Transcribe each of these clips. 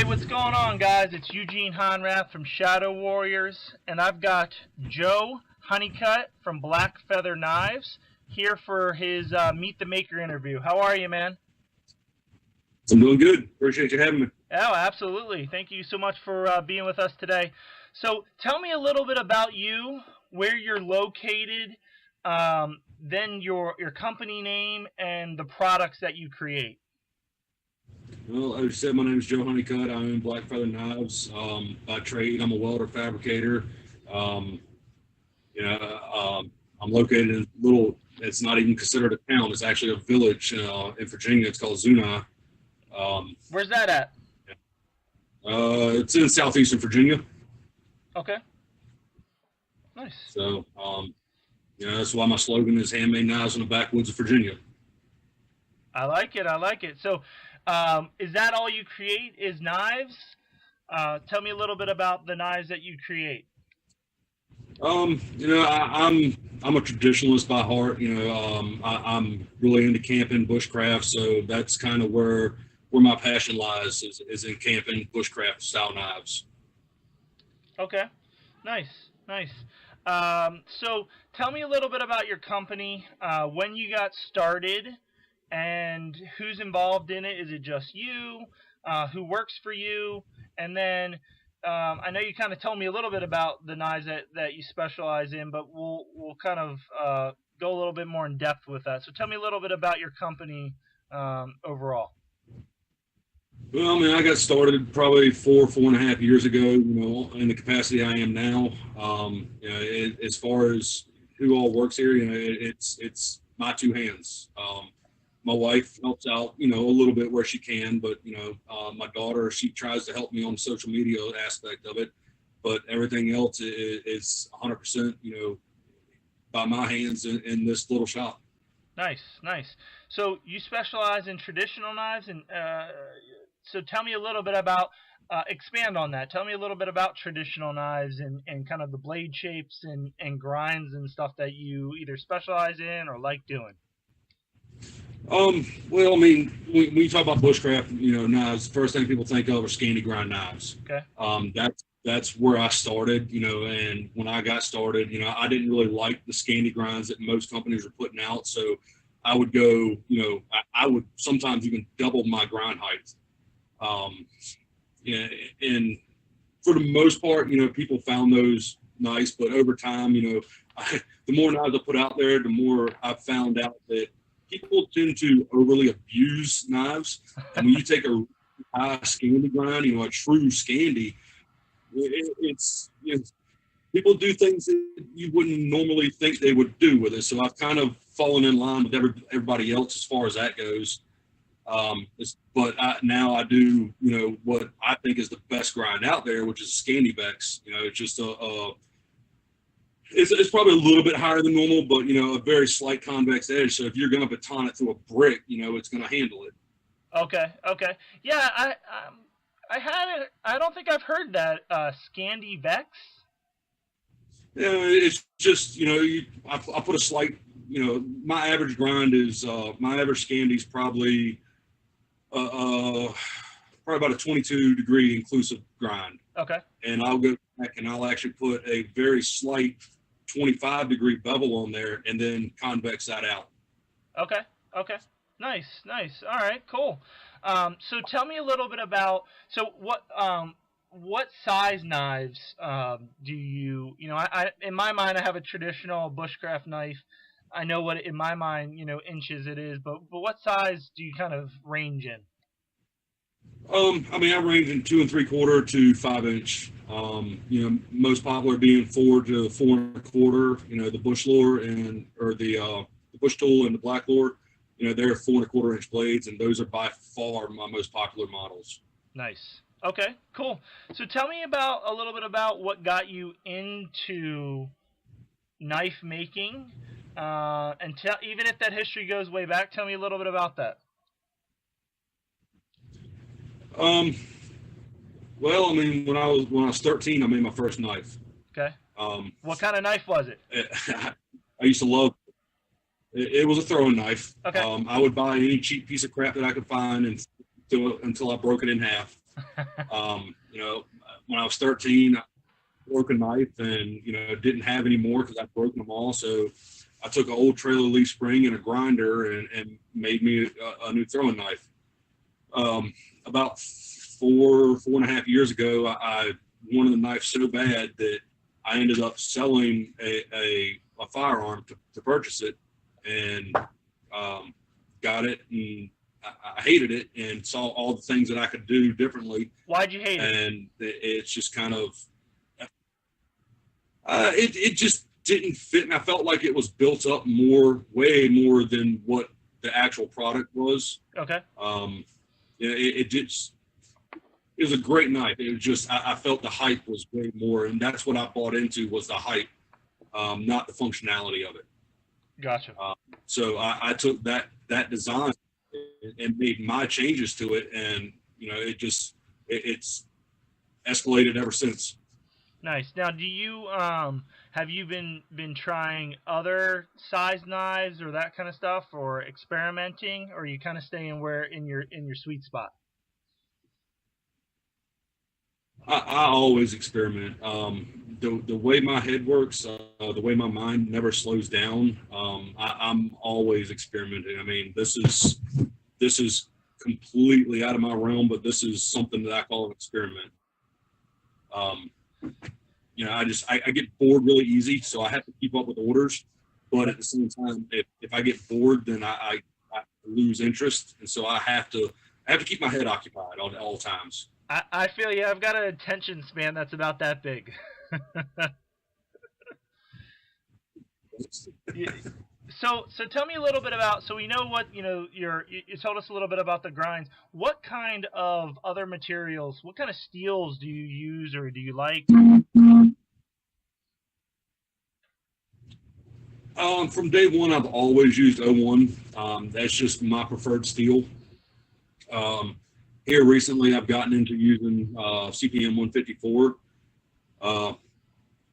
Hey, what's going on, guys? It's Eugene Honrath from Shadow Warriors, and I've got Joe Hunnicutt from Blackfeather Knives here for his Meet the Maker interview. How are you, man? I'm doing good. Appreciate you having me. Oh, absolutely. Thank you so much for being with us today. So, tell me a little bit about you, where you're located, then your company name, and the products that you create. Well, as you said, my name is Joe Hunnicutt. I own Blackfeather Knives. By trade, I'm a welder fabricator. Um, I'm located in a little, it's not even considered a town. It's actually a village in Virginia. It's called Zuni. Where's that at? It's in southeastern Virginia. Okay, nice. So, that's why my slogan is handmade knives in the backwoods of Virginia. I like it. I like it. So, is that all you create? Is knives? Tell me a little bit about the knives that you create. I'm a traditionalist by heart. I'm really into camping, bushcraft, so that's kind of where my passion lies is in camping, bushcraft style knives. Okay, nice, nice. So, tell me a little bit about your company, when you got started, and who's involved in it. Is it just you? Who works for you? And then I know you kind of told me a little bit about the knives that you specialize in, but we'll kind of go a little bit more in depth with that. So tell me a little bit about your company overall. Well, I mean, I got started probably 4.5 years ago, in the capacity I am now. As far as who all works here, it's my two hands. My wife helps out, a little bit where she can, but, my daughter, she tries to help me on the social media aspect of it, but everything else is 100%, by my hands in this little shop. Nice, nice. So you specialize in traditional knives, and so tell me a little bit about, expand on that. Tell me a little bit about traditional knives and kind of the blade shapes and grinds and stuff that you either specialize in or like doing. Well, I mean, when you talk about bushcraft, knives, the first thing people think of are Scandi grind knives. Okay. That's where I started, and when I got started, I didn't really like the Scandi grinds that most companies are putting out. So I would go, I would sometimes even double my grind height. Yeah, and for the most part, people found those nice, but over time, the more knives I put out there, the more I found out that people tend to overly abuse knives. And when you take a high Scandi grind, a true Scandi, it's people do things that you wouldn't normally think they would do with it. So I've kind of fallen in line with everybody else as far as that goes. Now I do, what I think is the best grind out there, which is Scandi Vex. It's just it's probably a little bit higher than normal, but a very slight convex edge. So if you're going to baton it through a brick, it's going to handle it. Okay, okay. Yeah, I had it. I don't think I've heard that Scandi Vex. Yeah, it's just I put a slight. My average grind is my average Scandi is probably about a 22-degree inclusive grind. Okay. And I'll go back and I'll actually put a very slight 25-degree bevel on there and then convex that out. Okay. Okay. Nice. Nice. All right. Cool. So tell me a little bit about what size knives do you I in my mind I have a traditional bushcraft knife. I know what in my mind inches it is, but what size do you kind of range in? I mean, I range in 2 3/4 to 5 inch. Most popular being 4 to 4 1/4. The bush lure or the bush tool and the black lure. They're 4 1/4 inch blades, and those are by far my most popular models. Nice. Okay, cool. So tell me about a little bit about what got you into knife making, and even if that history goes way back, tell me a little bit about that. Um, well, I mean, when I was 13, I made my first knife. Okay. Um, What kind of knife was it? I used to love it. It was a throwing knife. Okay. I would buy any cheap piece of crap that I could find until I broke it in half. You know, when I was 13, I broke a knife and, you know, didn't have any more because I'd broken them all. So I took an old trailer leaf spring and a grinder and made me a new throwing knife. About 4.5 years ago, I wanted the knife so bad that I ended up selling a firearm to purchase it, and got it, and I hated it and saw all the things that I could do differently. Why'd you hate it? And it's just kind of it just didn't fit, and I felt like it was built up way more than what the actual product was. Okay. It was a great knife. It was just I felt the hype was way more, and that's what I bought into was the hype, not the functionality of it. Gotcha. So I took that design and made my changes to it, and you know it's escalated ever since. Nice. Now, do you have you been trying other size knives or that kind of stuff, or experimenting, or are you kind of staying where in your sweet spot? I always experiment. The way my head works, the way my mind never slows down. I'm always experimenting. I mean, this is completely out of my realm, but this is something that I call an experiment. Um, you know, I get bored really easy, so I have to keep up with orders. But at the same time, if I get bored, then I lose interest, and so I have to keep my head occupied at all times. I feel you. I've got an attention span that's about that big. Yeah. So tell me a little bit about. So we know what you told us a little bit about the grinds. What kind of other materials? What kind of steels do you use or do you like? From day one, I've always used O1. That's just my preferred steel. Um, Here recently, I've gotten into using CPM 154. Uh,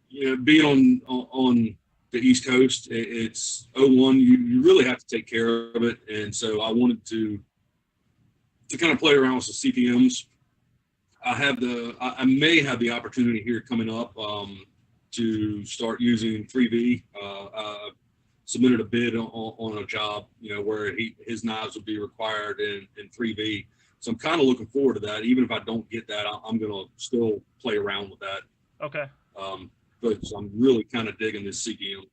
you know, being on the East Coast, it's O1. You really have to take care of it, and so I wanted to kind of play around with some CPMs. I may have the opportunity here coming up to start using 3V. Submitted a bid on a job, you know, where his knives would be required in 3V. So I'm kind of looking forward to that. Even if I don't get that, I'm going to still play around with that. Okay. But so I'm really kind of digging this CPM.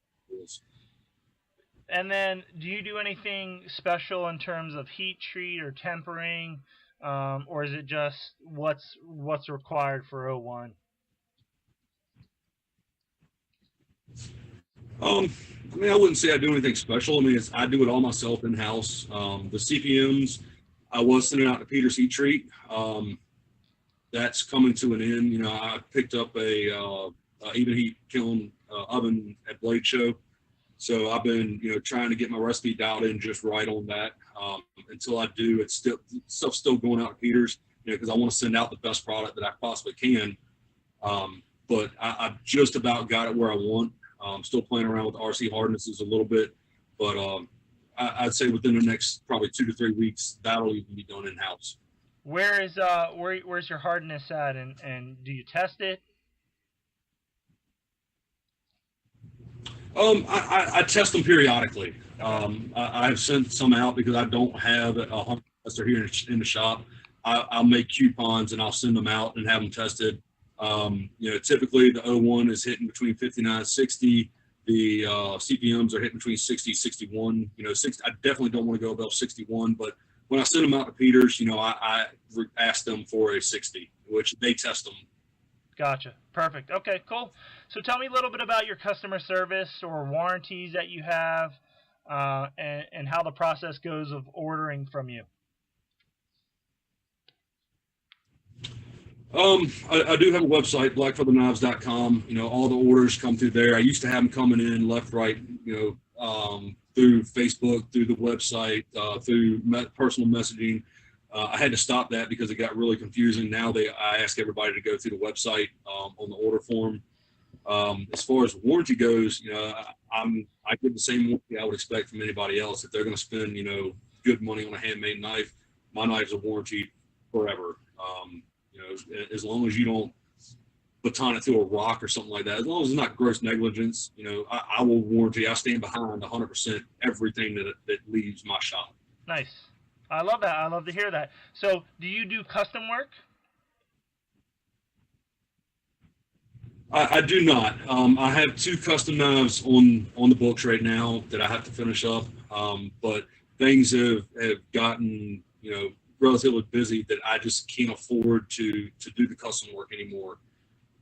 And then, do you do anything special in terms of heat treat or tempering, or is it just what's required for O1? Um, I mean, I wouldn't say I do anything special. I mean, I do it all myself in house. The CPMs, I was sending out to Peter's Heat Treat. That's coming to an end. You know, I picked up a even heat kiln oven at Blade Show. So I've been, you know, trying to get my recipe dialed in just right on that. Until I do, it's still stuff's still going out to Peter's, you know, because I want to send out the best product that I possibly can. But I've just about got it where I want. Still playing around with RC hardnesses a little bit, but I'd say within the next probably 2 to 3 weeks, that'll even be done in house. Where's your hardness at, and do you test it? I test them periodically. Okay. I've sent some out because I don't have a harness tester here in the shop. I'll make coupons and I'll send them out and have them tested. You know, typically the O1 is hitting between 59 and 60. The CPMs are hitting between 60 and 61. You know, I definitely don't want to go above 61, but when I send them out to Peters, you know, I ask them for a 60, which they test them. Gotcha. Perfect. Okay, cool. So tell me a little bit about your customer service or warranties that you have, and how the process goes of ordering from you. I do have a website, blackfeatherknives.com. You know, all the orders come through there. I used to have them coming in left, right, you know, through Facebook, through the website, through personal messaging. I had to stop that because it got really confusing. Now I ask everybody to go through the website on the order form. As far as warranty goes, you know, I get the same warranty I would expect from anybody else. If they're going to spend, you know, good money on a handmade knife, my knife's a warranty forever. You know, as long as you don't baton it through a rock or something like that, as long as it's not gross negligence, you know, I will warranty, I stand behind 100% everything that leaves my shop. Nice. I love that. I love to hear that. So, do you do custom work? I do not. I have two custom knives on the books right now that I have to finish up. But things have gotten, you know, relatively busy that I just can't afford to do the custom work anymore.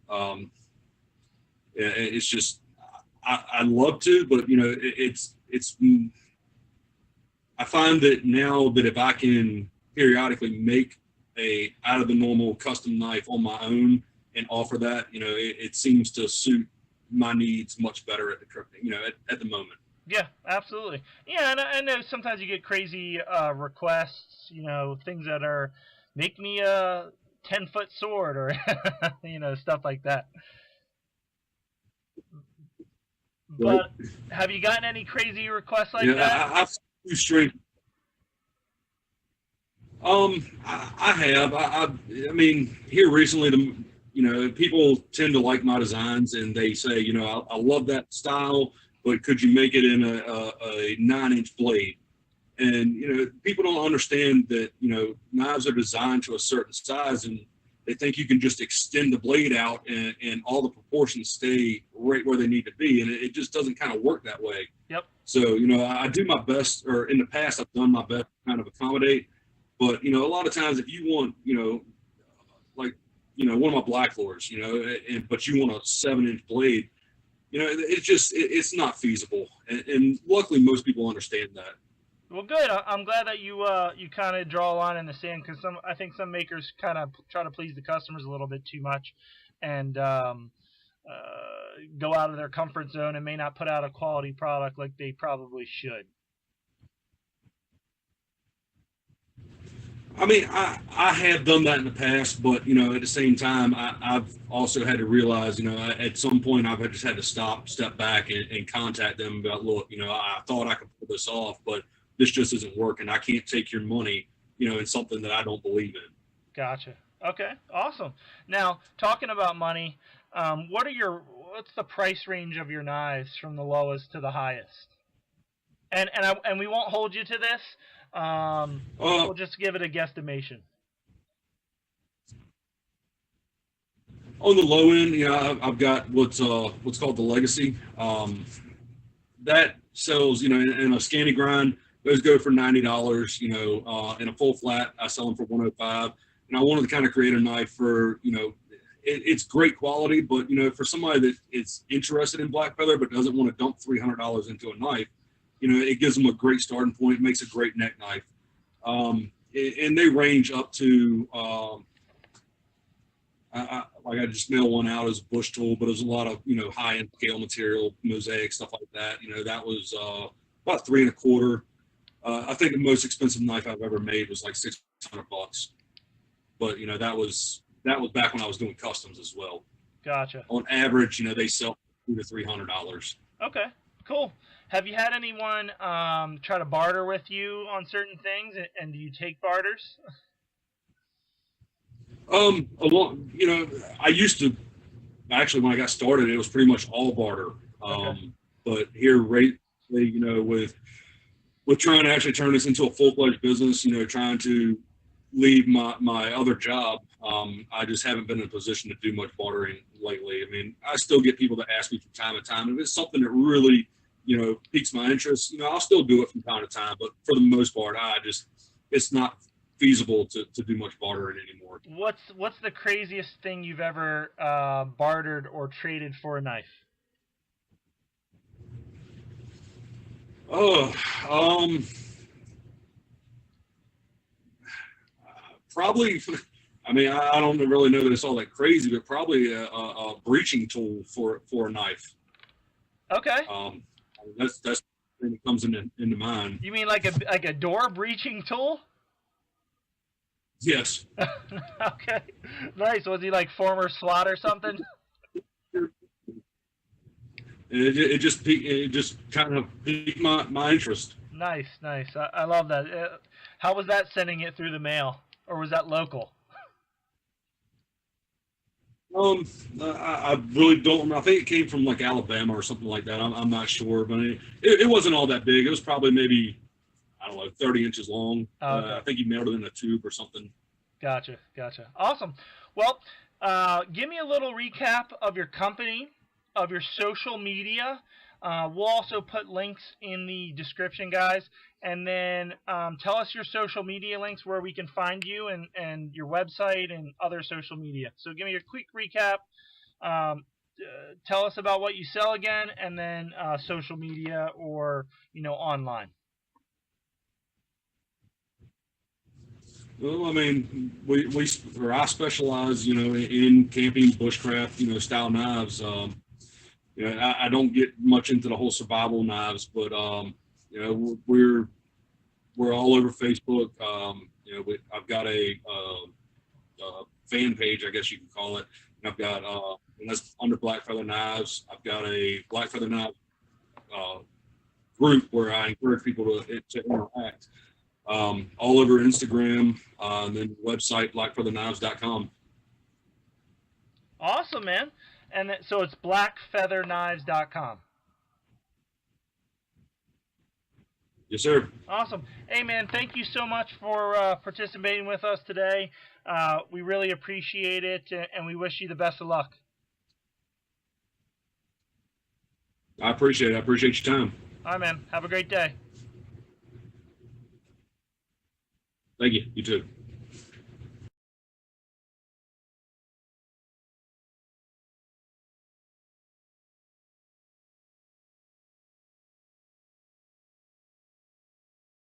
Um, it's just I love to, but you know, it's I find that now that if I can periodically make a out of the normal custom knife on my own and offer that, you know, it seems to suit my needs much better at the you know, at the moment. Yeah, absolutely. Yeah, and I know sometimes you get crazy requests, you know, things that are make me a 10-foot sword or you know, stuff like that. Right? But have you gotten any crazy requests like Yeah, that? I've two straight. I have. I mean, here recently, you know, people tend to like my designs, and they say, you know, I love that style, but could you make it in a 9-inch blade? And you know, people don't understand that, you know, knives are designed to a certain size, and they think you can just extend the blade out and all the proportions stay right where they need to be, and it just doesn't kind of work that way. Yep. So, you know, I do my best, or in the past, I've done my best to kind of accommodate. But, you know, a lot of times if you want, you know, like, you know, one of my Blackfeathers, you know, but you want a 7-inch blade, you know, it's not feasible. And luckily, most people understand that. Well, good. I'm glad that you kind of draw a line in the sand because I think some makers kind of try to please the customers a little bit too much, and go out of their comfort zone and may not put out a quality product like they probably should. I mean, I have done that in the past, but you know, at the same time, I've also had to realize, you know, at some point I've just had to step back, and contact them about, look, you know, I thought I could pull this off, but this just isn't working. I can't take your money, you know, in something that I don't believe in. Gotcha. Okay. Awesome. Now, talking about money, what's the price range of your knives from the lowest to the highest? And we won't hold you to this. Uh, We'll just give it a guesstimation. on the low end, you know, I've got what's called the Legacy. That sells, you know, in a scanty grind, those go for $90. You know, in a full flat, I sell them for 105. And I wanted to kind of create a knife for, you know, it's great quality, but you know, for somebody that is interested in Blackfeather but doesn't want to dump $300 into a knife, you know, it gives them a great starting point. It makes a great neck knife. And they range up to, like I just mailed one out as a bush tool, but it was a lot of, you know, high end scale material, mosaic stuff like that. You know, that was about 3 1/4. I think the most expensive knife I've ever made was like $600. But you know, that was back when I was doing customs as well. Gotcha. On average, you know, they sell $200 to $300. Okay. Cool. Have you had anyone try to barter with you on certain things, and do you take barters? You know, I used to actually when I got started, it was pretty much all barter. Okay. But here lately, you know, with trying to actually turn this into a full-fledged business, you know, trying to leave my other job, I just haven't been in a position to do much bartering lately. I mean, I still get people that ask me from time to time. If it's something that really, you know, piques my interest, you know, I'll still do it from time to time. But for the most part, it's not feasible to do much bartering anymore. What's the craziest thing you've ever bartered or traded for a knife? Oh, probably. I mean, I don't really know that it's all that crazy, but probably a breaching tool for a knife. Okay. That's the thing that comes into mind. You mean like a door breaching tool? Yes. Okay. Nice. Was he like former SWAT or something? It just kind of piqued my interest. Nice, nice. I love that. How was that sending it through the mail, or was that local? I really don't remember. I think it came from like Alabama or something like that. I'm not sure, but it wasn't all that big. It was probably maybe, I don't know, 30 inches long. Oh, okay. I think he mailed it in a tube or something. Gotcha. Gotcha. Awesome. Well, give me a little recap of your company, of your social media. We'll also put links in the description, guys. And then tell us your social media links where we can find you and your website and other social media. So give me a quick recap. Tell us about what you sell again, and then social media or online. Well, I mean, I specialize, in camping, bushcraft, style knives. I don't get much into the whole survival knives, but we're all over Facebook. I've got a fan page, I guess you can call it. And I've got and that's under Blackfeather Knives. I've got a Blackfeather Knives uh, group where I encourage people to interact. All over Instagram, and then website blackfeatherknives.com. Awesome, man. And so it's blackfeatherknives.com. Yes, sir. Awesome. Hey, man, thank you so much for participating with us today. We really appreciate it, and we wish you the best of luck. I appreciate it. I appreciate your time. All right, man. Have a great day. Thank you. You too.